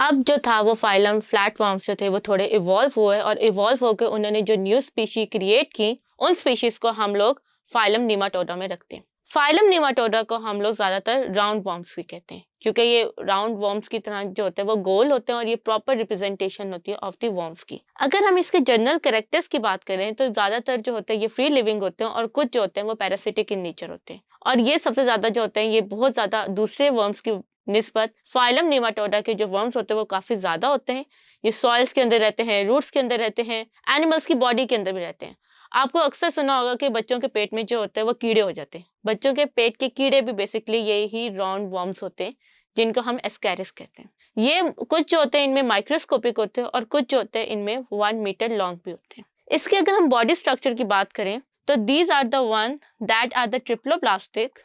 अब जो था वो फाइलम फ्लैटवर्म्स जो थे वो थोड़े इवॉल्व हुए और इवॉल्व होकर उन्होंने जो न्यू स्पीशी क्रिएट की, उन स्पीशीज को हम लोग फाइलम नीमाटोडा में रखते हैं। फाइलम नीमाटोडा को हम लोग ज्यादातर राउंड वर्म्स भी कहते हैं, क्योंकि ये राउंड वर्म्स की तरह जो होते हैं वो गोल होते हैं और ये प्रॉपर रिप्रेजेंटेशन होती है ऑफ द वर्म्स की। अगर हम इसके जनरल कैरेक्टर्स की बात करें तो ज्यादातर जो होते हैं ये फ्री लिविंग होते हैं और कुछ जो होते हैं वो पैरासिटिक इन नेचर होते हैं। और ये सबसे ज्यादा जो होते हैं ये बहुत ज्यादा दूसरे वर्म्स की निस्बत फाइलम नीमाटोडा के जो वर्म्स होते हैं वो काफी ज्यादा होते हैं। ये सॉइल्स के अंदर रहते हैं, रूट्स के अंदर रहते हैं, एनिमल्स की बॉडी के अंदर भी रहते हैं। आपको अक्सर सुना होगा कि बच्चों के पेट में जो होते हैं वो कीड़े हो जाते हैं। बच्चों के पेट के कीड़े भी बेसिकली यही राउंड वर्म्स होते हैं, जिनको हम एस्कैरिस कहते हैं। ये कुछ जो होते हैं इनमें माइक्रोस्कोपिक होते हैं और कुछ जो होते हैं इनमें 1 मीटर लॉन्ग भी होते हैं। इसके अगर हम बॉडी स्ट्रक्चर की बात करें तो these are the one that are the triploblastic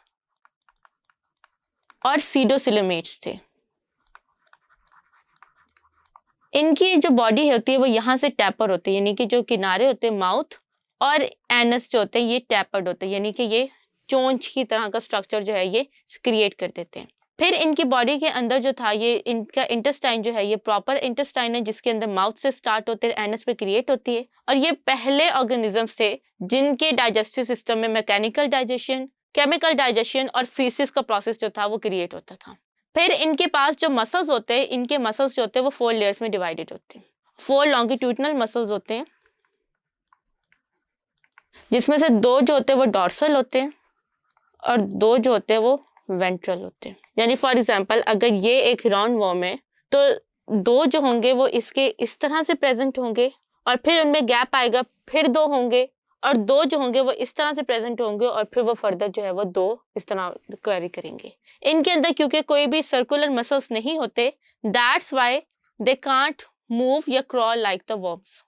और सीडोसिलोमेट्स थे। इनकी जो बॉडी होती है वो यहाँ से टैपर होती है, यानी कि जो किनारे होते हैं माउथ और एनस जो होते हैं ये टैपर्ड होते हैं, यानी कि ये चोंच की तरह का स्ट्रक्चर जो है ये क्रिएट कर देते हैं। फिर इनकी बॉडी के अंदर जो था ये इनका इंटेस्टाइन जो है ये प्रॉपर इंटेस्टाइन है, जिसके अंदर माउथ से स्टार्ट होते हैं, एनस पे क्रिएट होती है। और ये पहले ऑर्गेनिजम्स थे जिनके डाइजेस्टिव सिस्टम में मैकेनिकल डाइजेशन, केमिकल डाइजेशन और फीसिस का प्रोसेस जो था वो क्रिएट होता था। फिर इनके पास जो मसल्स होते हैं, इनके मसल्स जो होते हैं वो 4 लेयर्स में डिवाइडेड होते हैं। 4 लॉन्गिट्यूडनल मसल्स होते हैं, जिसमें से 2 जो होते हैं वो डॉर्सल होते हैं और 2 जो होते हैं वो वेंट्रल होते हैं। यानी फॉर एग्जांपल अगर ये एक राउंड वर्म है तो 2 जो होंगे वो इसके इस तरह से प्रेजेंट होंगे और फिर उनमें गैप आएगा, फिर 2 होंगे और 2 जो होंगे वो इस तरह से प्रेजेंट होंगे और फिर वो फर्दर जो है वो 2 इस तरह क्वेरी करेंगे। इनके अंदर क्योंकि कोई भी सर्कुलर मसल्स नहीं होते, that's why they can't move या क्रॉल लाइक द वर्म्स।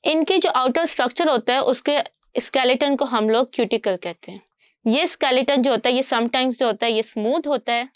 इनके जो आउटर स्ट्रक्चर होता है उसके स्केलेटन को हम लोग क्यूटिकल कहते हैं। ये स्केलेटन जो होता है ये समटाइम्स जो होता है ये स्मूथ होता है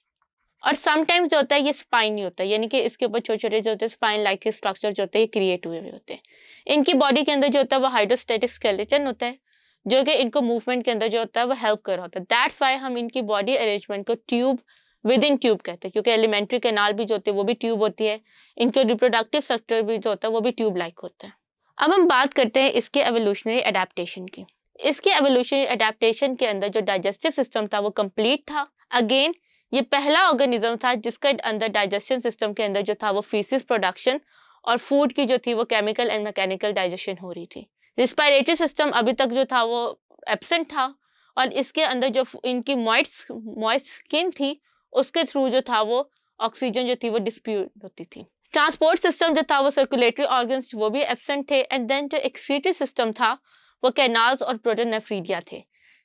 और समटाइम्स जो होता है ये स्पाइनी होता है, यानी कि इसके ऊपर छोटे छोटे जो होते हैं स्पाइन लाइक स्ट्रक्चर जो होते हैं ये क्रिएट हुए होते हैं। इनकी बॉडी के अंदर जो होता है वो हाइड्रोस्टैटिक स्केलेटन होता है, जो कि इनको मूवमेंट के अंदर जो होता है वो हेल्प कर रहा होता है। दैट्स वाई हम इनकी बॉडी अरेंजमेंट को ट्यूब विद इन ट्यूब कहते हैं, क्योंकि एलिमेंट्री कैनाल भी जो होती है वो भी ट्यूब होती है। इनके रिप्रोडक्टिव स्ट्रक्चर भी जो होता है वो भी ट्यूब लाइक होता है। अब हम बात करते हैं इसके एवोल्यूशनरी अडेप्टेशन की। इसके एवोल्यूशनरी अडेप्टेशन के अंदर जो डाइजेस्टिव सिस्टम था वो कंप्लीट था। अगेन ये पहला ऑर्गेनिज्म था जिसके अंदर डाइजेशन सिस्टम के अंदर जो था वो फीसिस प्रोडक्शन और फूड की जो थी वो केमिकल एंड मैकेनिकल डाइजेशन हो रही थी। रिस्पायरेटरी सिस्टम अभी तक जो था वो एब्सेंट था और इसके अंदर जो इनकी मॉइस्ट स्किन थी उसके थ्रू जो था वो ऑक्सीजन जो थी वो डिस्ट्रीब्यूट होती थी। ट्रांसपोर्ट सिस्टम जो था वो सर्कुलेटरी ऑर्गन्स वो भी एब्सेंट थे एंड देन जो एक्सक्रीटरी सिस्टम था वो कैनाल्स और प्रोटोनेफ्रीडिया थे।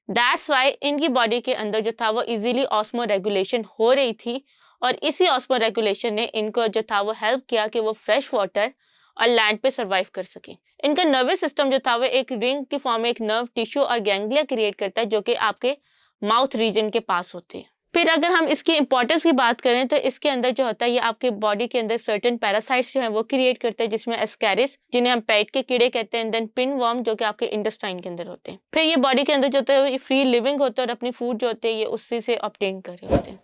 दैट्स वाई इनकी बॉडी के अंदर जो था वो इजीली ऑस्मो रेगुलेशन हो रही थी और इसी ऑस्मो रेगुलेशन ने इनको जो था वो हेल्प किया कि वो फ्रेश वाटर और लैंड पे सर्वाइव कर सके। इनका नर्वस सिस्टम जो था वो एक रिंग की फॉर्म में एक नर्व टिश्यू और गैंग्लिया क्रिएट करता है, जो कि आपके माउथ रीजन के पास होते हैं। फिर अगर हम इसकी इंपॉर्टेंस की बात करें तो इसके अंदर जो होता है ये आपके बॉडी के अंदर सर्टेन पैरासाइट्स जो है वो क्रिएट करते हैं, जिसमें एस्कैरिस जिन्हें हम पेट के कीड़े कहते हैं, देन पिन वर्म जो कि आपके इंटेस्टाइन के अंदर होते हैं। फिर ये बॉडी के अंदर जो होता है ये फ्री लिविंग होता है और अपनी फूड जो होते हैं ये उसी से ऑब्टेन कर रहे होते हैं।